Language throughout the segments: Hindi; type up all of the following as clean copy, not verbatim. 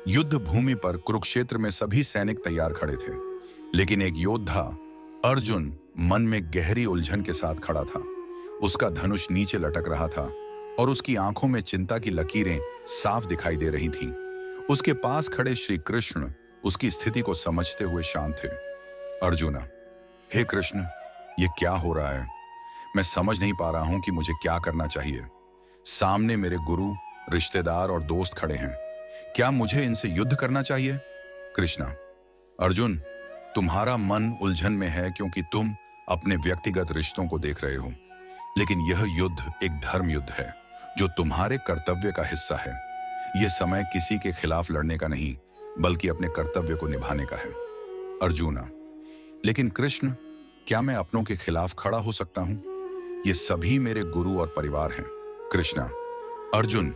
युद्ध भूमि पर कुरुक्षेत्र में सभी सैनिक तैयार खड़े थे, लेकिन एक योद्धा अर्जुन मन में गहरी उलझन के साथ खड़ा था। उसका धनुष नीचे लटक रहा था और उसकी आंखों में चिंता की लकीरें साफ दिखाई दे रही थीं। उसके पास खड़े श्री कृष्ण उसकी स्थिति को समझते हुए शांत थे। अर्जुना, हे कृष्ण, ये क्या हो रहा है? मैं समझ नहीं पा रहा हूं कि मुझे क्या करना चाहिए। सामने मेरे गुरु, रिश्तेदार और दोस्त खड़े हैं। क्या मुझे इनसे युद्ध करना चाहिए? कृष्णा, अर्जुन, तुम्हारा मन उलझन में है क्योंकि तुम अपने व्यक्तिगत रिश्तों को देख रहे हो, लेकिन यह युद्ध एक धर्म युद्ध है जो तुम्हारे कर्तव्य का हिस्सा है। यह समय किसी के खिलाफ लड़ने का नहीं, बल्कि अपने कर्तव्य को निभाने का है। अर्जुना, लेकिन कृष्ण, क्या मैं अपनों के खिलाफ खड़ा हो सकता हूं? ये सभी मेरे गुरु और परिवार हैं। कृष्णा, अर्जुन,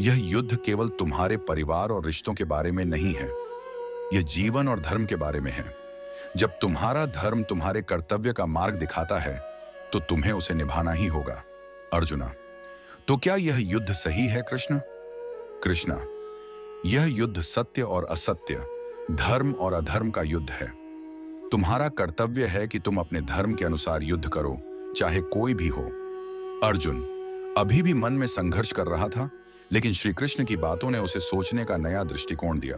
यह युद्ध केवल तुम्हारे परिवार और रिश्तों के बारे में नहीं है, यह जीवन और धर्म के बारे में है। जब तुम्हारा धर्म तुम्हारे कर्तव्य का मार्ग दिखाता है, तो तुम्हें उसे निभाना ही होगा। अर्जुना, तो क्या यह युद्ध सही है कृष्ण? कृष्णा, यह युद्ध सत्य और असत्य, धर्म और अधर्म का युद्ध है। तुम्हारा कर्तव्य है कि तुम अपने धर्म के अनुसार युद्ध करो, चाहे कोई भी हो। अर्जुन अभी भी मन में संघर्ष कर रहा था, लेकिन श्री कृष्ण की बातों ने उसे सोचने का नया दृष्टिकोण दिया।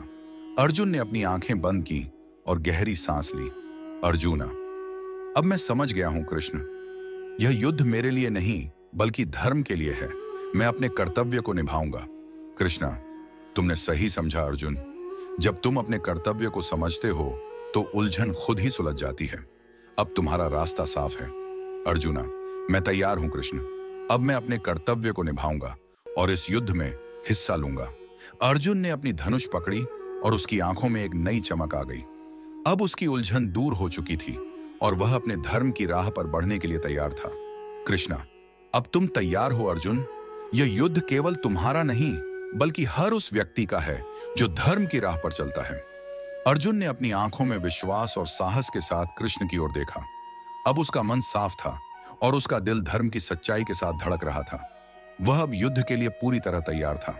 अर्जुन ने अपनी आंखें बंद की और गहरी सांस ली। अर्जुना, अब मैं समझ गया हूं कृष्ण, यह युद्ध मेरे लिए नहीं बल्कि धर्म के लिए है। मैं अपने कर्तव्य को निभाऊंगा। कृष्णा, तुमने सही समझा अर्जुन। जब तुम अपने कर्तव्य को समझते हो तो उलझन खुद ही सुलझ जाती है। अब तुम्हारा रास्ता साफ है। अर्जुना, मैं तैयार हूं कृष्ण। अब मैं अपने कर्तव्य को निभाऊंगा और इस युद्ध में हिस्सा लूंगा। अर्जुन ने अपनी धनुष पकड़ी और उसकी आंखों में एक नई चमक आ गई। अब उसकी उलझन दूर हो चुकी थी और वह अपने धर्म की राह पर बढ़ने के लिए तैयार था। कृष्णा, अब तुम तैयार हो अर्जुन। यह युद्ध केवल तुम्हारा नहीं बल्कि हर उस व्यक्ति का है जो धर्म की राह पर चलता है। अर्जुन ने अपनी आंखों में विश्वास और साहस के साथ कृष्ण की ओर देखा। अब उसका मन साफ था और उसका दिल धर्म की सच्चाई के साथ धड़क रहा था। वह अब युद्ध के लिए पूरी तरह तैयार था।